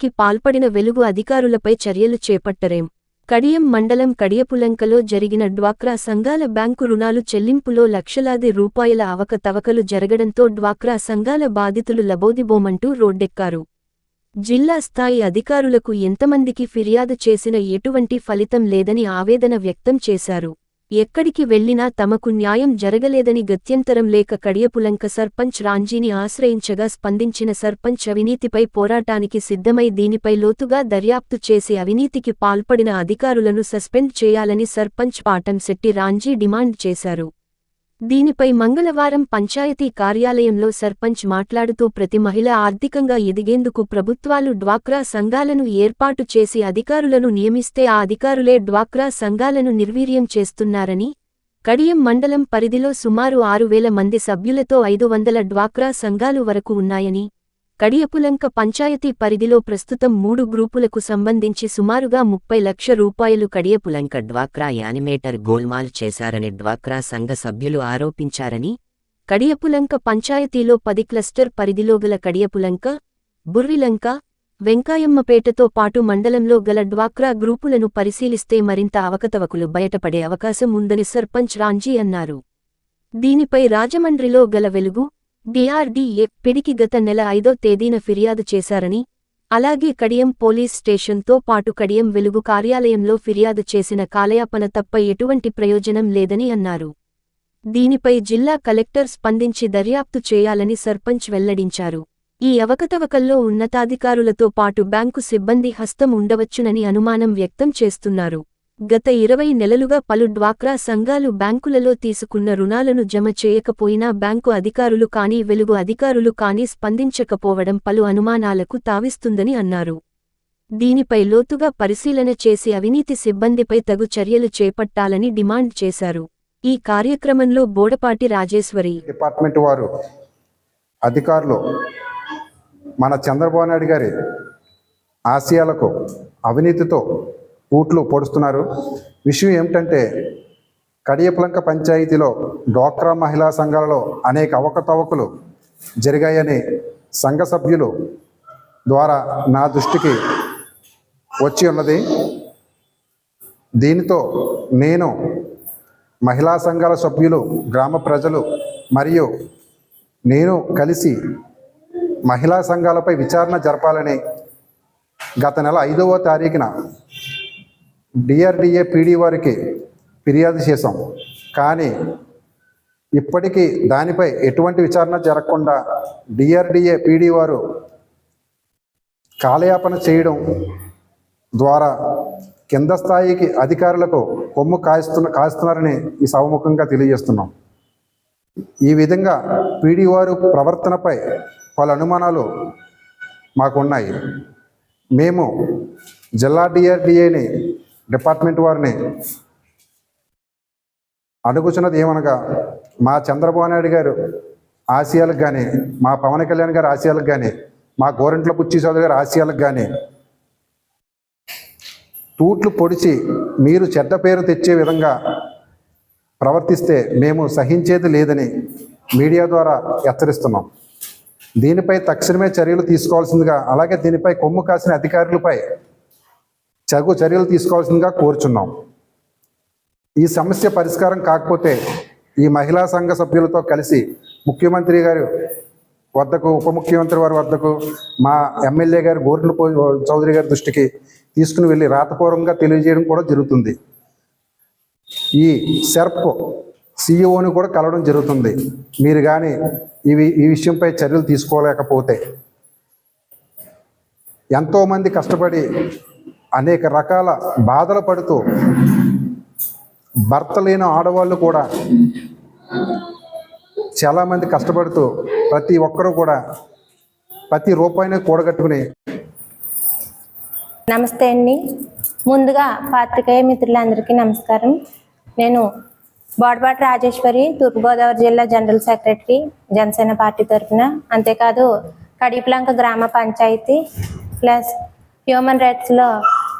అవినీతికి పాల్పడిన వెలుగు అధికారులపై చర్యలు చేపట్టరేం. కడియం మండలం కడియపులంకలో జరిగిన డ్వాక్రా సంఘాల బ్యాంకు రుణాలు చెల్లింపులో లక్షలాది రూపాయల అవకతవకలు జరగడంతో డ్వాక్రా సంఘాల బాధితులు లబోదిబోమంటూ రోడ్డెక్కారు. జిల్లా స్థాయి అధికారులకు ఎంతమందికి ఫిర్యాదు చేసినా ఎటువంటి ఫలితం లేదని ఆవేదన వ్యక్తం చేశారు. ఎక్కడికి వెళ్లినా తమకు న్యాయం జరగలేదని గత్యంతరం లేక కడియపులంక సర్పంచ్ రాంజీని ఆశ్రయించగా స్పందించిన సర్పంచ్ అవినీతిపై పోరాటానికి సిద్ధమై దీనిపై లోతుగా దర్యాప్తు చేసి అవినీతికి పాల్పడిన అధికారులను సస్పెండ్ చేయాలని సర్పంచ్ పాటంశెట్టి రాంజీ డిమాండ్ చేశారు. దీనిపై మంగళవారం పంచాయతీ కార్యాలయంలో సర్పంచ్ మాట్లాడుతూ ప్రతి మహిళ ఆర్థికంగా ఎదిగేందుకు ప్రభుత్వాలు డ్వాక్రా సంఘాలను ఏర్పాటు చేసి అధికారులను నియమిస్తే ఆ అధికారులే డ్వాక్రా సంఘాలను నిర్వీర్యం చేస్తున్నారని, కడియం మండలం పరిధిలో సుమారు 6,000 మంది సభ్యులతో 500 డ్వాక్రా సంఘాలు వరకు ఉన్నాయని, కడియపులంక పంచాయతీ పరిధిలో ప్రస్తుతం 3 గ్రూపులకు సంబంధించి సుమారుగా 30 లక్షల రూపాయలు కడియపులంక డ్వాక్రా యానిమేటర్ గోల్మాల్ చేశారని డ్వాక్రా సంఘ సభ్యులు ఆరోపించారని, కడియపులంక పంచాయతీలో 10 క్లస్టర్ పరిధిలో గల కడియపులంక, బుర్రిలంక, వెంకాయమ్మపేటతో పాటు మండలంలో గల డ్వాక్రా గ్రూపులను పరిశీలిస్తే మరింత అవకతవకలు బయటపడే అవకాశం ఉందని సర్పంచ్ రాంజీ అన్నారు. దీనిపై రాజమండ్రిలో గల వెలుగు డిఆర్డీఏ పిడికి గత నెల 5వ తేదీన ఫిర్యాదు చేశారని, అలాగే కడియం పోలీస్ స్టేషన్తో పాటు కడియం వెలుగు కార్యాలయంలో ఫిర్యాదు చేసిన కాలయాపన తప్ప ఎటువంటి ప్రయోజనం లేదని అన్నారు. దీనిపై జిల్లా కలెక్టర్ స్పందించి దర్యాప్తు చేయాలని సర్పంచ్ వెల్లడించారు. ఈ అవకతవకల్లో ఉన్నతాధికారులతో పాటు బ్యాంకు సిబ్బంది హస్తం ఉండవచ్చునని అనుమానం వ్యక్తం చేస్తున్నారు. గత 20 నెలలుగా పలు డ్వాక్రా సంఘాలు బ్యాంకులలో తీసుకున్న రుణాలను జమ చేయకపోయినా బ్యాంకు అధికారులు కానీ వెలుగు అధికారులు కానీ స్పందించకపోవడం పలు అనుమానాలకు తావిస్తుందని అన్నారు. దీనిపై లోతుగా పరిశీలన చేసి అవినీతి సిబ్బందిపై తగు చర్యలు చేపట్టాలని డిమాండ్ చేశారు. ఈ కార్యక్రమంలో బోడపాటి రాజేశ్వరి డిపార్ట్మెంట్ వారు అధికారులు మన చంద్రబాబు నాయుడు గారి ఆశయాలకు అవినీతితో పూట్లు పొడుస్తున్నారు. విషయం ఏమిటంటే కడియపులంక పంచాయతీలో డ్వాక్రా మహిళా సంఘాలలో అనేక అవకతవకలు జరిగాయని సంఘ సభ్యులు ద్వారా నా దృష్టికి వచ్చి ఉన్నది. దీనితో నేను మహిళా సంఘాల సభ్యులు, గ్రామ ప్రజలు మరియు నేను కలిసి మహిళా సంఘాలపై విచారణ జరపాలని గత నెల 5వ తారీఖున డిఆర్డీఏ పీడీ వారికి ఫిర్యాదు చేశాం. కానీ ఇప్పటికీ దానిపై ఎటువంటి విచారణ జరగకుండా డిఆర్డీఏ పీడీ వారు కాలయాపన చేయడం ద్వారా కింద స్థాయికి అధికారులకు కొమ్ము కాస్తున్నారని ఈ సభముఖంగా తెలియజేస్తున్నాం. ఈ విధంగా పీడీ వారు ప్రవర్తనపై పలు అనుమానాలు మాకున్నాయి. మేము జిల్లా డిఆర్డీఏని డిపార్ట్మెంట్ వారిని అడుగుచున్నది ఏమనగా, మా చంద్రబాబు నాయుడు గారు ఆశయాలకు కానీ, మా పవన్ కళ్యాణ్ గారి ఆశయాలకు కానీ, మా గోరంట్ల బుచ్చి చౌదరి గారి ఆశయాలకు కానీ తూట్లు పొడిచి మీరు చెడ్డ పేరు తెచ్చే విధంగా ప్రవర్తిస్తే మేము సహించేది లేదని మీడియా ద్వారా హెచ్చరిస్తున్నాం. దీనిపై తక్షణమే చర్యలు తీసుకోవాల్సిందిగా, అలాగే దీనిపై కొమ్ము కాసిన అధికారులపై తగు చర్యలు తీసుకోవాల్సిందిగా కోరుచున్నాం. ఈ సమస్య పరిష్కారం కాకపోతే ఈ మహిళా సంఘ సభ్యులతో కలిసి ముఖ్యమంత్రి గారి వద్దకు, ఉప ముఖ్యమంత్రి వారి వద్దకు, మా ఎమ్మెల్యే గారు గోరంట్ల చౌదరి గారి దృష్టికి తీసుకుని వెళ్ళి రాతపూర్వకంగా తెలియజేయడం కూడా జరుగుతుంది. ఈ సెర్ప్ సిఇఓని కూడా కలవడం జరుగుతుంది. మీరు కానీ ఈ విషయంపై చర్యలు తీసుకోలేకపోతే ఎంతోమంది కష్టపడి అనేక రకాల బాధలు పడుతూ భర్త లేని ఆడవాళ్ళు కూడా చాలామంది కష్టపడుతూ ప్రతి ఒక్కరూ కూడా ప్రతి రూపాయిని కూడగట్టుకుని. నమస్తే అండి. ముందుగా పాత్రికేయ మిత్రులందరికీ నమస్కారం. నేను బోడపాటి రాజేశ్వరి, తూర్పుగోదావరి జిల్లా జనరల్ సెక్రటరీ, జనసేన పార్టీ తరఫున. అంతేకాదు కడియపులంక గ్రామ పంచాయతీ ప్లస్ హ్యూమన్ రైట్స్లో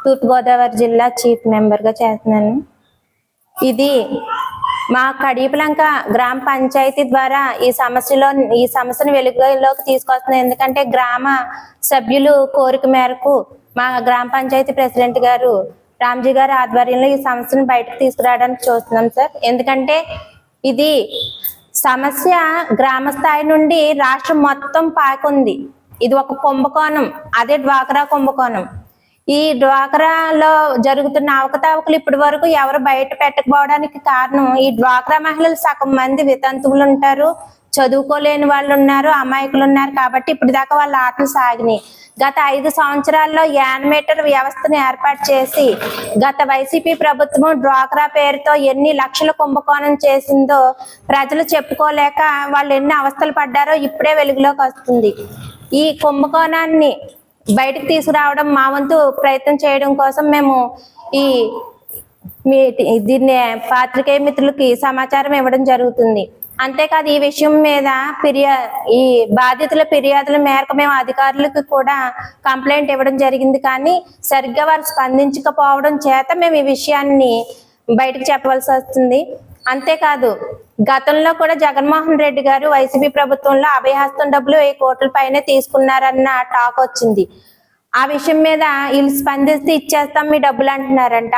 తూర్పుగోదావరి జిల్లా చీఫ్ మెంబర్గా చేస్తున్నాను. ఇది మా కడియపులంక గ్రామ పంచాయతీ ద్వారా ఈ సమస్యను వెలుగులోకి తీసుకొస్తున్నాం. ఎందుకంటే గ్రామ సభ్యులు కోరిక మేరకు మా గ్రామ పంచాయతీ ప్రెసిడెంట్ గారు రామ్జీ గారి ఆధ్వర్యంలో ఈ సమస్యను బయటకు తీసుకురావడానికి చూస్తున్నాం సార్. ఎందుకంటే ఇది సమస్య గ్రామ స్థాయి నుండి రాష్ట్రం మొత్తం పాకుంది. ఇది ఒక కుంభకోణం, అదే డ్వాక్రా కుంభకోణం. ఈ డ్వాక్రాలో జరుగుతున్న అవకతవకలు ఇప్పటి వరకు ఎవరు బయట పెట్టకపోవడానికి కారణం ఈ డ్వాక్రా మహిళలు సగం మంది వితంతువులు ఉంటారు, చదువుకోలేని వాళ్ళు ఉన్నారు, అమాయకులు ఉన్నారు. కాబట్టి ఇప్పటిదాకా వాళ్ళ ఆటలు సాగినాయి. గత 5 సంవత్సరాల్లో యానిమేటర్ వ్యవస్థను ఏర్పాటు చేసి గత వైసీపీ ప్రభుత్వం డ్వాక్రా పేరుతో ఎన్ని లక్షల కుంభకోణం చేసిందో ప్రజలు చెప్పుకోలేక వాళ్ళు ఎన్ని అవస్థలు పడ్డారో ఇప్పుడే వెలుగులోకి వస్తుంది. ఈ కుంభకోణాన్ని బయటకు తీసుకురావడం మా వంతు ప్రయత్నం చేయడం కోసం మేము దీన్ని పాత్రికేయ మిత్రులకి సమాచారం ఇవ్వడం జరుగుతుంది. అంతేకాదు ఈ విషయం మీద ఈ బాధితుల ఫిర్యాదుల మేరకు మేము అధికారులకు కూడా కంప్లైంట్ ఇవ్వడం జరిగింది. కానీ సరిగ్గా వారు స్పందించకపోవడం చేత మేము ఈ విషయాన్ని బయటకు చెప్పవలసి వస్తుంది. అంతేకాదు గతంలో కూడా జగన్మోహన్ రెడ్డి గారు వైసీపీ ప్రభుత్వంలో అభయహస్తం డబ్బులు 1000 కోట్ల పైనే తీసుకున్నారన్న టాక్ వచ్చింది. ఆ విషయం మీద వీళ్ళు స్పందిస్తే ఇచ్చేస్తాం మీ డబ్బులు అంటున్నారంట.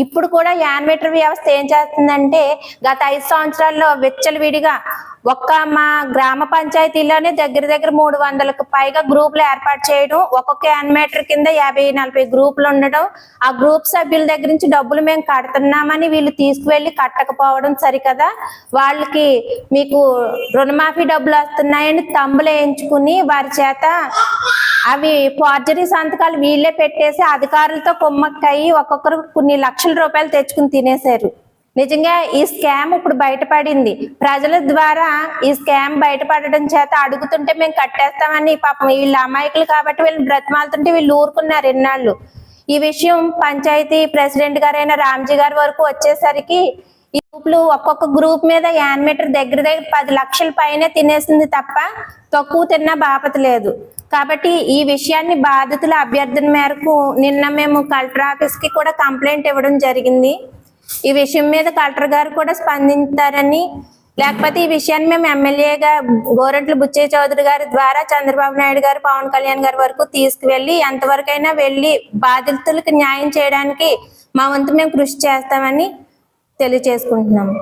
ఇప్పుడు కూడా యానిమేటర్ వ్యవస్థ ఏం చేస్తుందంటే గత 5 సంవత్సరాల్లో విచ్చలవిడిగా ఒక్క మా గ్రామ పంచాయతీలోనే దగ్గర 300కు పైగా గ్రూపులు ఏర్పాటు చేయడం, ఒక్కొక్క యానిమేటర్ కింద 50-40 గ్రూపులు ఉండడం, ఆ గ్రూప్ సభ్యుల దగ్గర నుంచి డబ్బులు మేము కడుతున్నామని వీళ్ళు తీసుకువెళ్ళి కట్టకపోవడం సరికదా, వాళ్ళకి మీకు రుణమాఫీ డబ్బులు వస్తున్నాయని తంబులు వేయించుకుని వారి చేత అవి ఫోర్జరీ సంతకాలు వీళ్ళే పెట్టేసి అధికారులతో కుమ్మక్కయి ఒక్కొక్కరు కొన్ని లక్షల రూపాయలు తెచ్చుకుని తినేశారు. నిజంగా ఈ స్కామ్ ఇప్పుడు బయటపడింది. ప్రజల ద్వారా ఈ స్కామ్ బయటపడడం చేత అడుగుతుంటే మేము కట్టేస్తామని పాపం వీళ్ళు అమాయకులు కాబట్టి వీళ్ళు బ్రతిమాలుతుంటే వీళ్ళు ఊరుకున్నారు ఎన్నాళ్ళు. ఈ విషయం పంచాయతీ ప్రెసిడెంట్ గారైన రామ్జీ గారి వరకు వచ్చేసరికి ఈ గ్రూపులు ఒక్కొక్క గ్రూప్ మీద యానిమేటర్ దగ్గర 10 లక్షల పైనే తినేసింది తప్ప తక్కువ తిన్నా బాపత లేదు. కాబట్టి ఈ విషయాన్ని బాధితుల అభ్యర్థన మేరకు నిన్న మేము కలెక్టర్ ఆఫీస్ కి కూడా కంప్లైంట్ ఇవ్వడం జరిగింది. ఈ విషయం మీద కలెక్టర్ గారు కూడా స్పందించారని, లేకపోతే ఈ విషయాన్ని మేము ఎమ్మెల్యేగా గోరంట్ల బుచ్చయ్య చౌదరి గారి ద్వారా చంద్రబాబు నాయుడు గారు, పవన్ కళ్యాణ్ గారి వరకు తీసుకువెళ్ళి ఎంతవరకైనా వెళ్ళి బాధితులకు న్యాయం చేయడానికి మా వంతు మేము కృషి చేస్తామని తెలియజేసుకుంటున్నాము.